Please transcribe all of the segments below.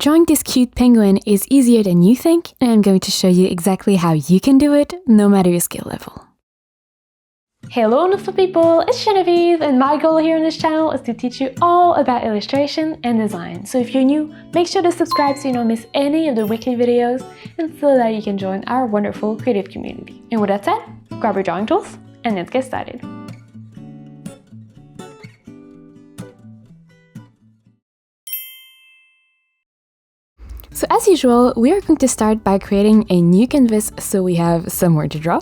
Drawing this cute penguin is easier than you think, and I'm going to show you exactly how you can do it, no matter your skill level. Hello wonderful people, it's Genevieve, and my goal here on this channel is to teach you all about illustration and design. So if you're new, make sure to subscribe so you don't miss any of the weekly videos, and so that you can join our wonderful creative community. And with that said, grab your drawing tools and let's get started. So as usual, we are going to start by creating a new canvas so we have somewhere to draw.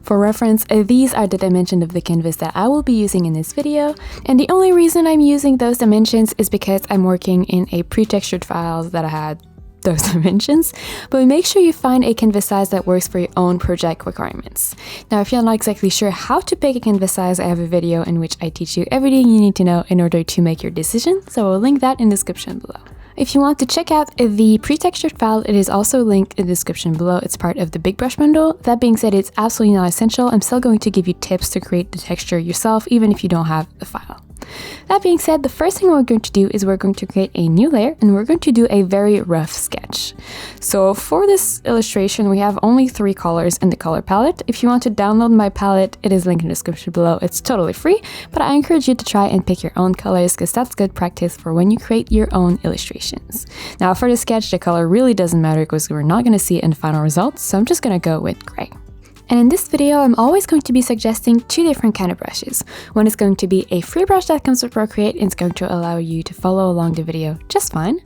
For reference, these are the dimensions of the canvas that I will be using in this video, and the only reason I'm using those dimensions is because I'm working in a pre-textured file that I had those dimensions, but make sure you find a canvas size that works for your own project requirements. Now, if you're not exactly sure how to pick a canvas size, I have a video in which I teach you everything you need to know in order to make your decision, so I'll link that in the description below. If you want to check out the pre-textured file, it is also linked in the description below. It's part of the big brush bundle. That being said, it's absolutely not essential. I'm still going to give you tips to create the texture yourself, even if you don't have the file. That being said, the first thing we're going to do is we're going to create a new layer, and we're going to do a very rough sketch. So for this illustration, we have only 3 colors in the color palette. If you want to download my palette, it is linked in the description below. It's totally free, but I encourage you to try and pick your own colors because that's good practice for when you create your own illustrations. Now for the sketch, the color really doesn't matter because we're not going to see it in the final results, so I'm just going to go with gray. And in this video, I'm always going to be suggesting 2 different kind of brushes. One is going to be a free brush that comes with Procreate and it's going to allow you to follow along the video just fine.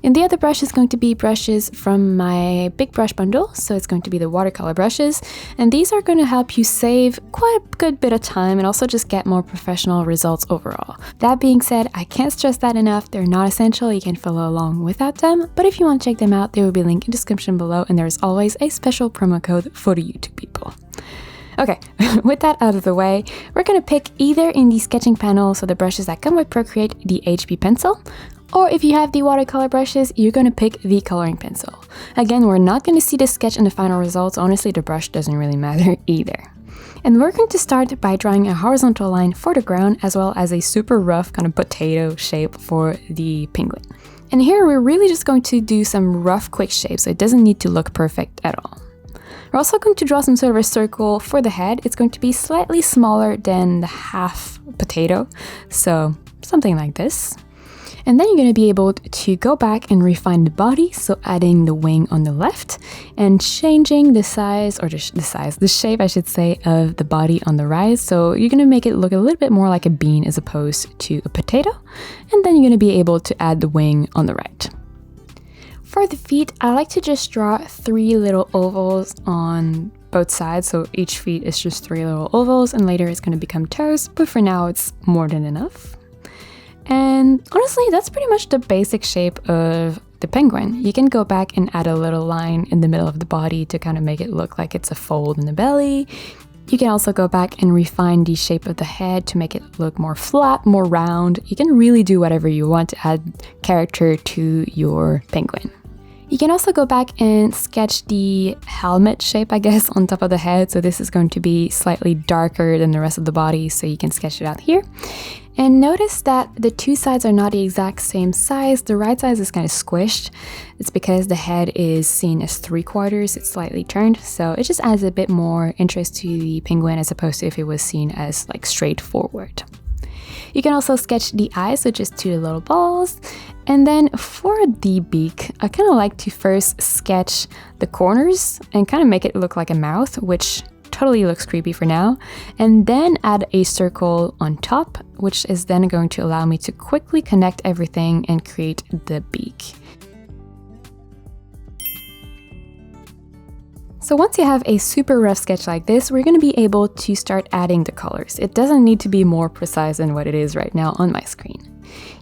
And the other brush is going to be brushes from my big brush bundle. So it's going to be the watercolor brushes. And these are going to help you save quite a good bit of time and also just get more professional results overall. That being said, I can't stress that enough. They're not essential. You can follow along without them. But if you want to check them out, they will be linked in the description below. And there's always a special promo code for the YouTube people. Okay, with that out of the way, we're going to pick either in the sketching panel, so the brushes that come with Procreate, the HB pencil, or if you have the watercolor brushes, you're going to pick the coloring pencil. Again, we're not going to see the sketch in the final results. Honestly, the brush doesn't really matter either. And we're going to start by drawing a horizontal line for the ground as well as a super rough kind of potato shape for the penguin. And here we're really just going to do some rough quick shapes, so it doesn't need to look perfect at all. We're also going to draw some sort of a circle for the head. It's going to be slightly smaller than the half potato, so something like this. And then you're going to be able to go back and refine the body, so adding the wing on the left and changing the size, or the shape I should say, of the body on the right. So you're going to make it look a little bit more like a bean as opposed to a potato. And then you're going to be able to add the wing on the right. For the feet, I like to just draw 3 little ovals on both sides, so each feet is just 3 little ovals, and later it's going to become toes, but for now it's more than enough. And honestly, that's pretty much the basic shape of the penguin. You can go back and add a little line in the middle of the body to kind of make it look like it's a fold in the belly. You can also go back and refine the shape of the head to make it look more flat, more round. You can really do whatever you want to add character to your penguin. You can also go back and sketch the helmet shape, I guess, on top of the head. So this is going to be slightly darker than the rest of the body, so you can sketch it out here. And notice that the 2 sides are not the exact same size. The right side is kind of squished. It's because the head is seen as 3/4. It's slightly turned, so it just adds a bit more interest to the penguin as opposed to if it was seen as like straightforward. You can also sketch the eyes, so just 2 little balls. And then for the beak, I kind of like to first sketch the corners and kind of make it look like a mouth, which totally looks creepy for now. And then add a circle on top, which is then going to allow me to quickly connect everything and create the beak. So once you have a super rough sketch like this, we're going to be able to start adding the colors. It doesn't need to be more precise than what it is right now on my screen.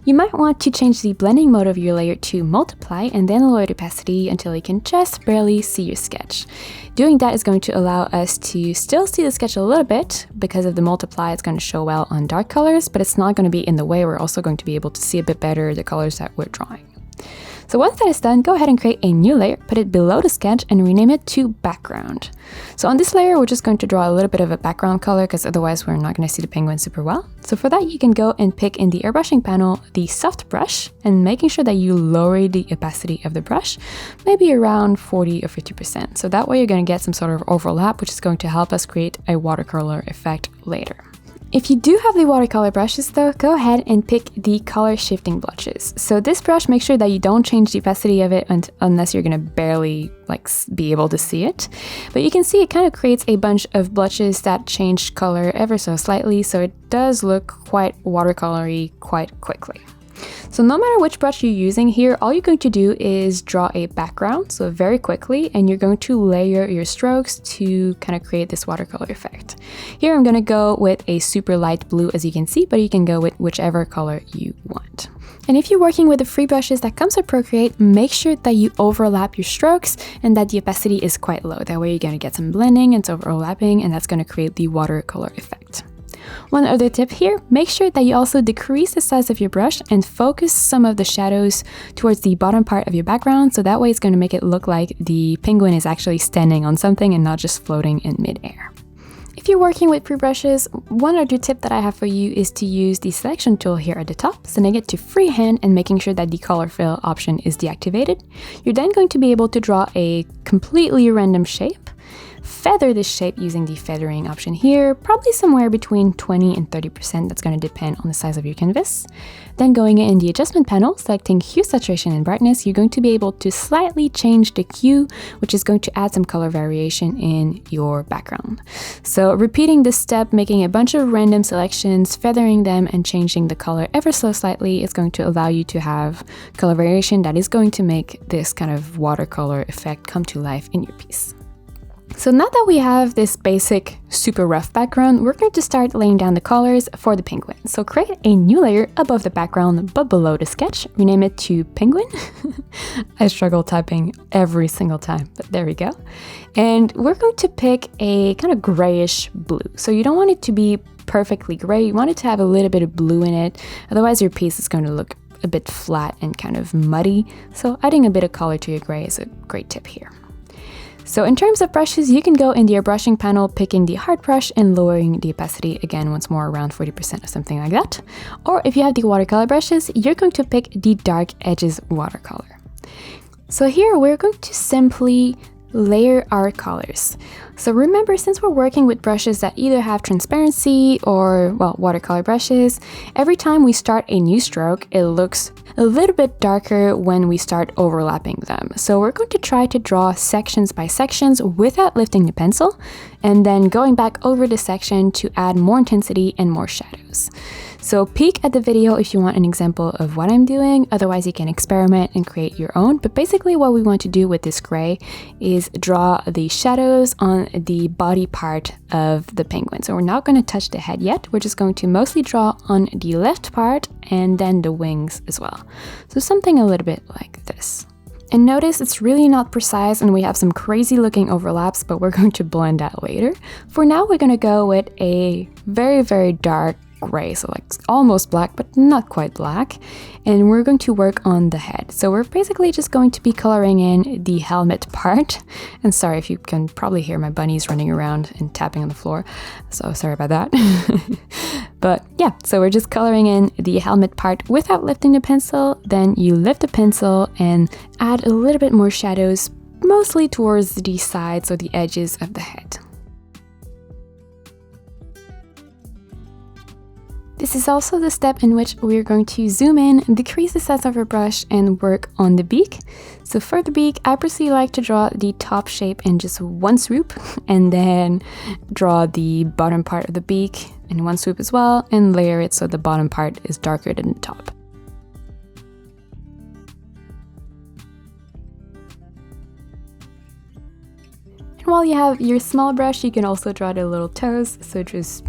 You might want to change the blending mode of your layer to multiply and then lower the opacity until you can just barely see your sketch. Doing that is going to allow us to still see the sketch a little bit. Because of the multiply, it's going to show well on dark colors, but it's not going to be in the way. We're also going to be able to see a bit better the colors that we're drawing. So once that is done, go ahead and create a new layer, put it below the sketch and rename it to background. So on this layer, we're just going to draw a little bit of a background color because otherwise we're not going to see the penguin super well. So for that, you can go and pick in the airbrushing panel, the soft brush, and making sure that you lower the opacity of the brush, maybe around 40 or 50%. So that way you're going to get some sort of overlap, which is going to help us create a watercolor effect later. If you do have the watercolor brushes though, go ahead and pick the color shifting brushes. So this brush, make sure that you don't change the opacity of it unless you're gonna barely be able to see it. But you can see it kind of creates a bunch of brushes that change color ever so slightly, so it does look quite watercolory quite quickly. So no matter which brush you're using here, all you're going to do is draw a background, so very quickly, and you're going to layer your strokes to kind of create this watercolor effect. Here I'm going to go with a super light blue, as you can see, but you can go with whichever color you want. And if you're working with the free brushes that comes with Procreate, make sure that you overlap your strokes and that the opacity is quite low. That way you're going to get some blending and some overlapping, and that's going to create the watercolor effect. One other tip here, make sure that you also decrease the size of your brush and focus some of the shadows towards the bottom part of your background, so that way it's going to make it look like the penguin is actually standing on something and not just floating in midair. If you're working with pre-brushes, one other tip that I have for you is to use the selection tool here at the top, sending it to freehand and making sure that the color fill option is deactivated. You're then going to be able to draw a completely random shape. Feather this shape using the feathering option here, probably somewhere between 20 and 30%, that's going to depend on the size of your canvas. Then going in the adjustment panel, selecting hue, saturation, and brightness, you're going to be able to slightly change the hue, which is going to add some color variation in your background. So repeating this step, making a bunch of random selections, feathering them, and changing the color ever so slightly is going to allow you to have color variation that is going to make this kind of watercolor effect come to life in your piece. So now that we have this basic super rough background, we're going to start laying down the colors for the penguin. So create a new layer above the background but below the sketch, rename it to penguin. I struggle typing every single time, but there we go. And we're going to pick a kind of grayish blue. So you don't want it to be perfectly gray, you want it to have a little bit of blue in it, otherwise your piece is going to look a bit flat and kind of muddy. So adding a bit of color to your gray is a great tip here. So in terms of brushes, you can go in the airbrushing panel, picking the hard brush and lowering the opacity again once more around 40% or something like that. Or if you have the watercolor brushes, you're going to pick the dark edges watercolor. So here we're going to simply layer our colors. So remember, since we're working with brushes that either have transparency or, well, watercolor brushes, every time we start a new stroke, it looks a little bit darker when we start overlapping them. So we're going to try to draw sections by sections without lifting the pencil, and then going back over the section to add more intensity and more shadows. So peek at the video if you want an example of what I'm doing, otherwise you can experiment and create your own. But basically what we want to do with this gray is draw the shadows on the body part of the penguin. So we're not going to touch the head yet, we're just going to mostly draw on the left part and then the wings as well. So something a little bit like this. And notice it's really not precise and we have some crazy looking overlaps, but we're going to blend that later. For now, we're going to go with a very, very dark gray, so like almost black but not quite black, and we're going to work on the head. So we're basically just going to be coloring in the helmet part, and sorry if you can probably hear my bunnies running around and tapping on the floor, so sorry about that. But yeah, so we're just coloring in the helmet part without lifting the pencil. Then you lift the pencil and add a little bit more shadows, mostly towards the sides or the edges of the head. This is also the step in which we're going to zoom in, decrease the size of our brush, and work on the beak. So for the beak, I personally like to draw the top shape in just one swoop, and then draw the bottom part of the beak in one swoop as well, and layer it so the bottom part is darker than the top. And while you have your small brush, you can also draw the little toes, so just,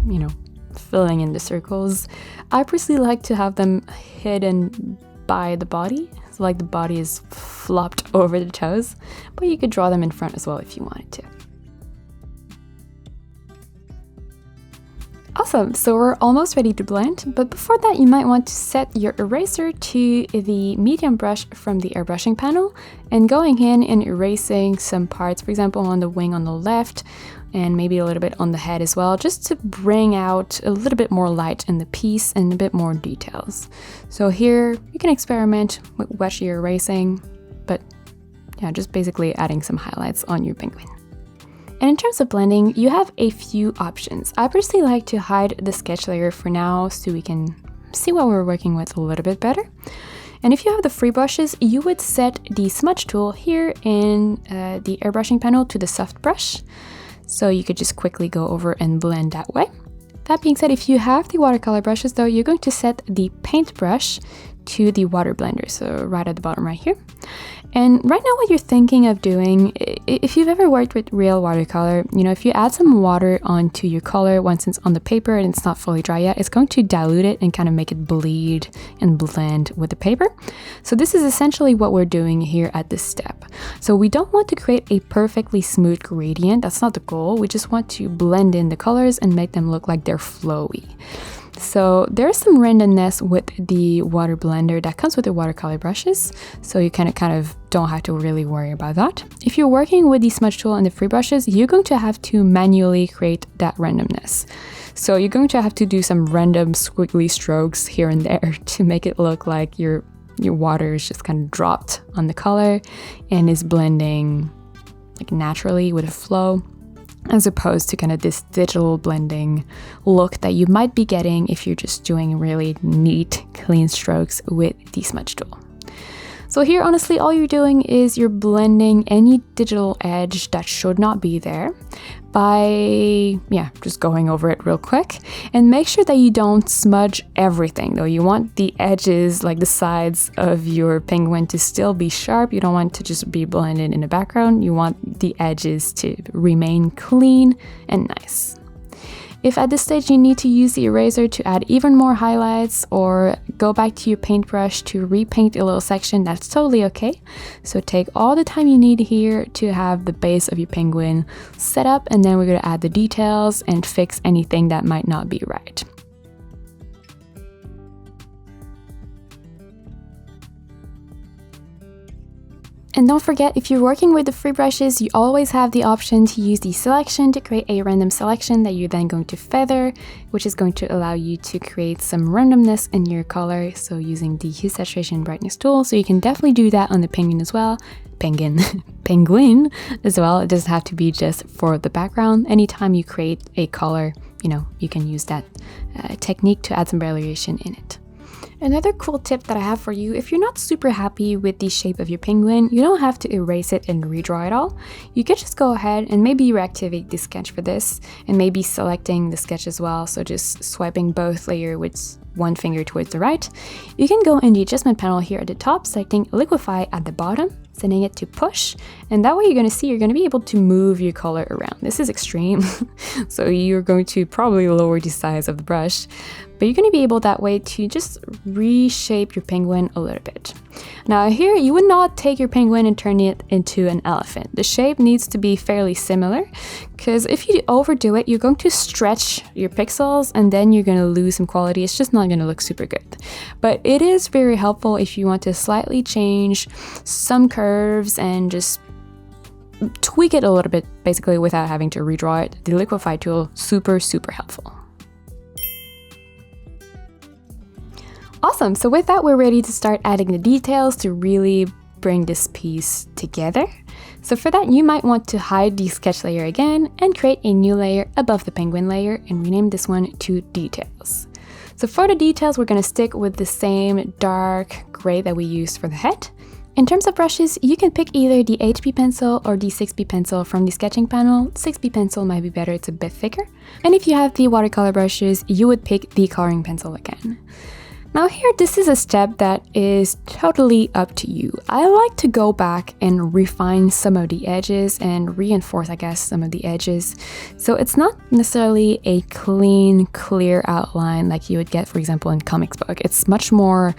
filling in the circles. I personally like to have them hidden by the body, so like the body is flopped over the toes, but you could draw them in front as well if you wanted to. Awesome, so we're almost ready to blend, but before that you might want to set your eraser to the medium brush from the airbrushing panel and going in and erasing some parts, for example on the wing on the left and maybe a little bit on the head as well, just to bring out a little bit more light in the piece and a bit more details. So here you can experiment with what you're erasing, but yeah, just basically adding some highlights on your penguin. And in terms of blending, you have a few options. I personally like to hide the sketch layer for now so we can see what we're working with a little bit better. And if you have the free brushes, you would set the smudge tool here in the airbrushing panel to the soft brush. So you could just quickly go over and blend that way. That being said, if you have the watercolor brushes though, you're going to set the paintbrush to the water blender, so right at the bottom right here. And right now what you're thinking of doing, if you've ever worked with real watercolor, you know, if you add some water onto your color once it's on the paper and it's not fully dry yet, it's going to dilute it and kind of make it bleed and blend with the paper. So this is essentially what we're doing here at this step. So we don't want to create a perfectly smooth gradient, that's not the goal. We just want to blend in the colors and make them look like they're flowy. So there's some randomness with the water blender that comes with the watercolor brushes, so you kind of don't have to really worry about that. If you're working with the smudge tool and the free brushes, you're going to have to manually create that randomness. So you're going to have to do some random squiggly strokes here and there to make it look like your water is just kind of dropped on the color and is blending like naturally with a flow, as opposed to kind of this digital blending look that you might be getting if you're just doing really neat, clean strokes with the smudge tool. So here, honestly, all you're doing is you're blending any digital edge that should not be there by, just going over it real quick. And make sure that you don't smudge everything, though. You want the edges, like the sides of your penguin, to still be sharp. You don't want to just be blended in the background. You want the edges to remain clean and nice. If at this stage you need to use the eraser to add even more highlights or go back to your paintbrush to repaint a little section, that's totally okay. So take all the time you need here to have the base of your penguin set up, and then we're going to add the details and fix anything that might not be right. And don't forget, if you're working with the free brushes, you always have the option to use the selection to create a random selection that you're then going to feather, which is going to allow you to create some randomness in your color. So using the hue, saturation, and brightness tool. So you can definitely do that on the penguin as well. Penguin as well. It doesn't have to be just for the background. Anytime you create a color, you can use that technique to add some variation in it. Another cool tip that I have for you, if you're not super happy with the shape of your penguin, you don't have to erase it and redraw it all. You could just go ahead and maybe reactivate the sketch for this, and maybe selecting the sketch as well, so just swiping both layers with one finger towards the right. You can go in the adjustment panel here at the top, selecting liquify at the bottom, setting it to push, and that way you're going to be able to move your color around. This is extreme, so you're going to probably lower the size of the brush, but you're going to be able that way to just reshape your penguin a little bit. Now here, you would not take your penguin and turn it into an elephant. The shape needs to be fairly similar, because if you overdo it, you're going to stretch your pixels and then you're going to lose some quality. It's just not going to look super good. But it is very helpful if you want to slightly change some curves and just tweak it a little bit, basically without having to redraw it. The liquify tool, super helpful. Awesome, so with that, we're ready to start adding the details to really bring this piece together. So for that, you might want to hide the sketch layer again and create a new layer above the penguin layer and rename this one to details. So for the details, we're going to stick with the same dark gray that we used for the head. In terms of brushes, you can pick either the HB pencil or the 6B pencil from the sketching panel. 6B pencil might be better, it's a bit thicker. And if you have the watercolor brushes, you would pick the coloring pencil again. Now here, this is a step that is totally up to you. I like to go back and refine some of the edges and reinforce, some of the edges. So it's not necessarily a clean, clear outline like you would get, for example, in comics book. It's much more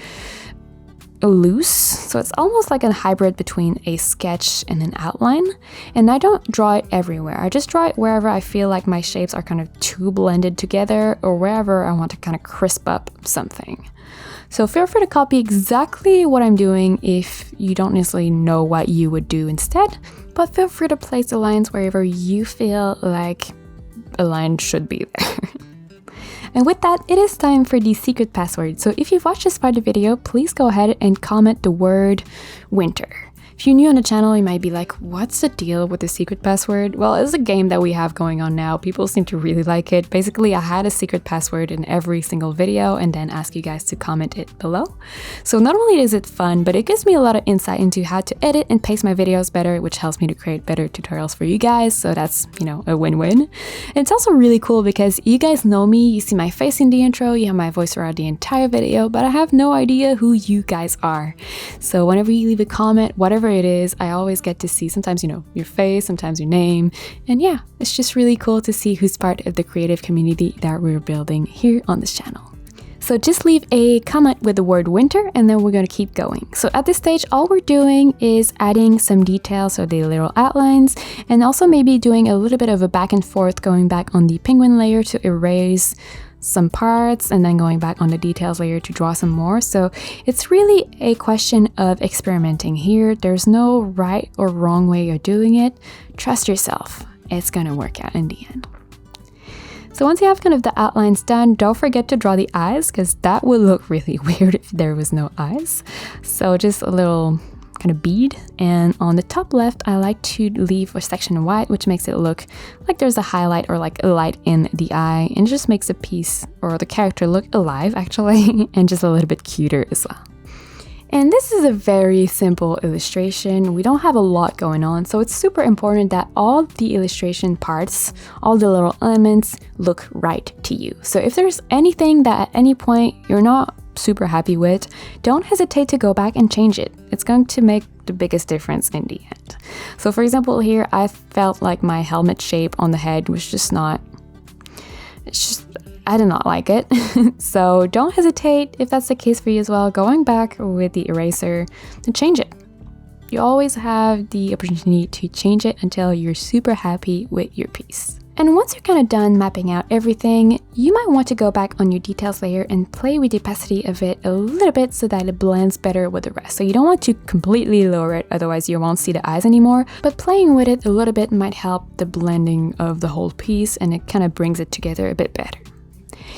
loose, so it's almost like a hybrid between a sketch and an outline. And I don't draw it everywhere. I just draw it wherever I feel like my shapes are kind of too blended together, or wherever I want to kind of crisp up something. So feel free to copy exactly what I'm doing if you don't necessarily know what you would do instead, but feel free to place the lines wherever you feel like a line should be there. And with that, it is time for the secret password. So if you've watched this part of the video, please go ahead and comment the word winter. If you're new on the channel, you might be like, what's the deal with the secret password? Well, it's a game that we have going on now. People seem to really like it. Basically, I had a secret password in every single video and then ask you guys to comment it below. So not only is it fun, but it gives me a lot of insight into how to edit and pace my videos better, which helps me to create better tutorials for you guys. So that's, you know, a win-win. And it's also really cool because you guys know me, you see my face in the intro, you have my voice throughout the entire video, but I have no idea who you guys are. So whenever you leave a comment, whatever it is, I always get to see sometimes, you know, your face, sometimes your name. And yeah, it's just really cool to see who's part of the creative community that we're building here on this channel. So just leave a comment with the word winter and then we're going to keep going. So at this stage, all we're doing is adding some details, so the little outlines, and also maybe doing a little bit of a back and forth, going back on the penguin layer to erase some parts and then going back on the details layer to draw some more. So it's really a question of experimenting here. There's no right or wrong way of doing it. Trust yourself. It's gonna work out in the end. So once you have kind of the outlines done, don't forget to draw the eyes, because that would look really weird if there was no eyes. So just a little kind of bead, and on the top left I like to leave a section white, which makes it look like there's a highlight or like a light in the eye, and it just makes the piece or the character look alive actually and just a little bit cuter as well. And this is a very simple illustration. We don't have a lot going on, so it's super important that all the illustration parts, all the little elements look right to you. So if there's anything that at any point you're not super happy with, don't hesitate to go back and change it. It's going to make the biggest difference in the end. So for example, here I felt like my helmet shape on the head was just not, I did not like it. So don't hesitate, if that's the case for you as well, going back with the eraser and change it. You always have the opportunity to change it until you're super happy with your piece. And once you're kind of done mapping out everything, you might want to go back on your details layer and play with the opacity of it a little bit so that it blends better with the rest. So you don't want to completely lower it, otherwise you won't see the eyes anymore, but playing with it a little bit might help the blending of the whole piece, and it kind of brings it together a bit better.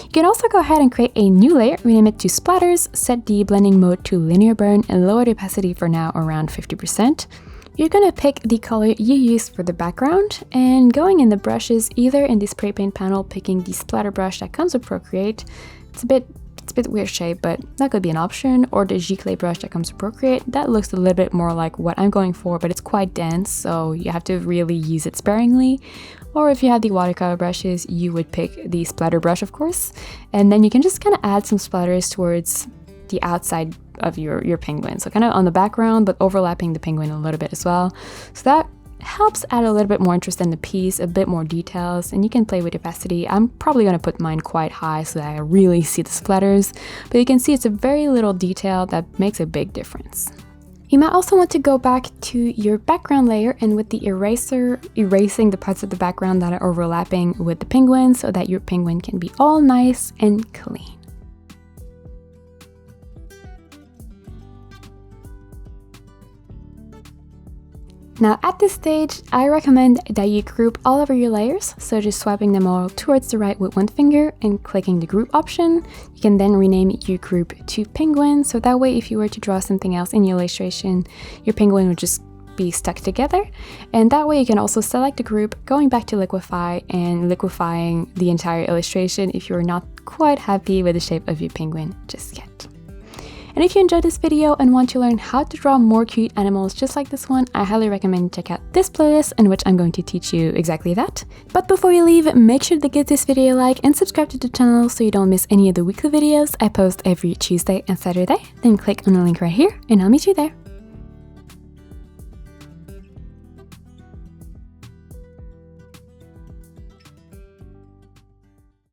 You can also go ahead and create a new layer, rename it to splatters, set the blending mode to linear burn, and lower the opacity for now around 50%. You're gonna pick the color you use for the background, and going in the brushes, either in the spray paint panel, picking the splatter brush that comes with Procreate. It's a bit weird shape, but that could be an option, or the Giclée brush that comes with Procreate. That looks a little bit more like what I'm going for, but it's quite dense, so you have to really use it sparingly. Or if you have the watercolor brushes, you would pick the splatter brush, of course, and then you can just kind of add some splatters towards the outside of your penguin, so kind of on the background but overlapping the penguin a little bit as well. So that helps add a little bit more interest in the piece, a bit more details, and you can play with opacity. I'm probably going to put mine quite high so that I really see the splatters, but you can see it's a very little detail that makes a big difference. You might also want to go back to your background layer and with the eraser, erasing the parts of the background that are overlapping with the penguin so that your penguin can be all nice and clean. Now at this stage, I recommend that you group all over your layers, so just swiping them all towards the right with one finger and clicking the group option. You can then rename your group to penguin, so that way if you were to draw something else in your illustration, your penguin would just be stuck together. And that way you can also select the group, going back to liquefy and liquefying the entire illustration if you're not quite happy with the shape of your penguin just yet. And if you enjoyed this video and want to learn how to draw more cute animals just like this one, I highly recommend you check out this playlist in which I'm going to teach you exactly that. But before you leave, make sure to give this video a like and subscribe to the channel so you don't miss any of the weekly videos I post every Tuesday and Saturday. Then click on the link right here and I'll meet you there.